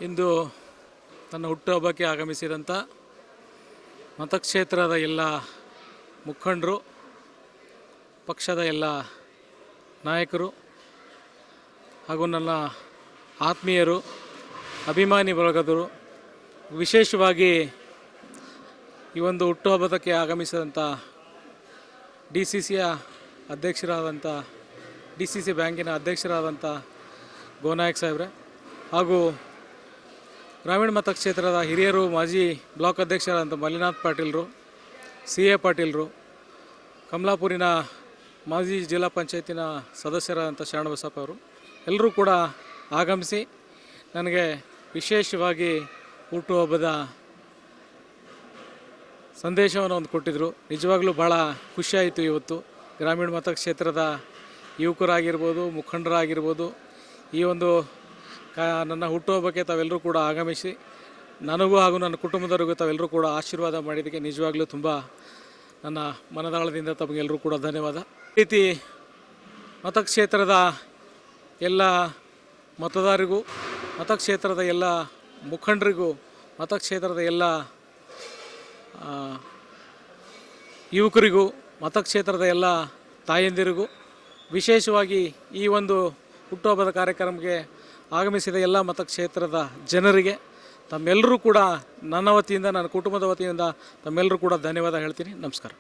ಇಂದು ತನ್ನ ಹುಟ್ಟುಹಬ್ಬಕ್ಕೆ ಆಗಮಿಸಿದಂಥ ಮತಕ್ಷೇತ್ರದ ಎಲ್ಲ ಮುಖಂಡರು, ಪಕ್ಷದ ಎಲ್ಲ ನಾಯಕರು ಹಾಗೂ ನನ್ನ ಆತ್ಮೀಯರು, ಅಭಿಮಾನಿ ಬಳಗದವರು, ವಿಶೇಷವಾಗಿ ಈ ಒಂದು ಹುಟ್ಟುಹಬ್ಬಕ್ಕೆ ಆಗಮಿಸಿದಂಥ DCCಯ ಅಧ್ಯಕ್ಷರಾದಂಥ DCC ಬ್ಯಾಂಕಿನ ಅಧ್ಯಕ್ಷರಾದಂಥ ಗೋನಾಯಕ್ ಸಾಹೇಬ್ರೆ ಹಾಗೂ ಗ್ರಾಮೀಣ ಮತಕ್ಷೇತ್ರದ ಹಿರಿಯರು, ಮಾಜಿ ಬ್ಲಾಕ್ ಅಧ್ಯಕ್ಷರಾದಂಥ ಮಲ್ಲಿನಾಥ್ ಪಾಟೀಲ್ರು, CA ಪಾಟೀಲ್ರು, ಕಮಲಾಪುರಿನ ಮಾಜಿ ಜಿಲ್ಲಾ ಪಂಚಾಯತಿನ ಸದಸ್ಯರಾದಂಥ ಶರಣಬಸಪ್ಪ ಅವರು ಎಲ್ಲರೂ ಕೂಡ ಆಗಮಿಸಿ ನನಗೆ ವಿಶೇಷವಾಗಿ ಹುಟ್ಟುಹಬ್ಬದ ಸಂದೇಶವನ್ನು ಒಂದು ಕೊಟ್ಟಿದ್ದರು. ನಿಜವಾಗ್ಲೂ ಭಾಳ ಖುಷಿಯಾಯಿತು. ಇವತ್ತು ಗ್ರಾಮೀಣ ಮತಕ್ಷೇತ್ರದ ಯುವಕರಾಗಿರ್ಬೋದು, ಮುಖಂಡರಾಗಿರ್ಬೋದು, ಈ ಒಂದು ನನ್ನ ಹುಟ್ಟುಹಬ್ಬಕ್ಕೆ ತಾವೆಲ್ಲರೂ ಕೂಡ ಆಗಮಿಸಿ ನನಗೂ ಹಾಗೂ ನನ್ನ ಕುಟುಂಬದವರಿಗೂ ತಾವೆಲ್ಲರೂ ಕೂಡ ಆಶೀರ್ವಾದ ಮಾಡಿದ್ದಕ್ಕೆ ನಿಜವಾಗ್ಲೂ ತುಂಬ ನನ್ನ ಮನದಾಳದಿಂದ ತಮಗೆಲ್ಲರೂ ಕೂಡ ಧನ್ಯವಾದ. ಈ ರೀತಿ ಮತಕ್ಷೇತ್ರದ ಎಲ್ಲ ಮತದಾರರಿಗೂ, ಮತಕ್ಷೇತ್ರದ ಎಲ್ಲ ಮುಖಂಡರಿಗೂ, ಮತಕ್ಷೇತ್ರದ ಎಲ್ಲ ಯುವಕರಿಗೂ, ಮತಕ್ಷೇತ್ರದ ಎಲ್ಲ ತಾಯಂದಿರಿಗೂ, ವಿಶೇಷವಾಗಿ ಈ ಒಂದು ಹುಟ್ಟುಹಬ್ಬದ ಕಾರ್ಯಕ್ರಮಕ್ಕೆ ಆಗಮಿಸಿದ ಎಲ್ಲ ಮತಕ್ಷೇತ್ರದ ಜನರಿಗೆ ತಮ್ಮೆಲ್ಲರೂ ಕೂಡ ನನ್ನ ವತಿಯಿಂದ, ನನ್ನ ಕುಟುಂಬದ ವತಿಯಿಂದ ತಮ್ಮೆಲ್ಲರೂ ಕೂಡ ಧನ್ಯವಾದ ಹೇಳ್ತೀನಿ. ನಮಸ್ಕಾರ.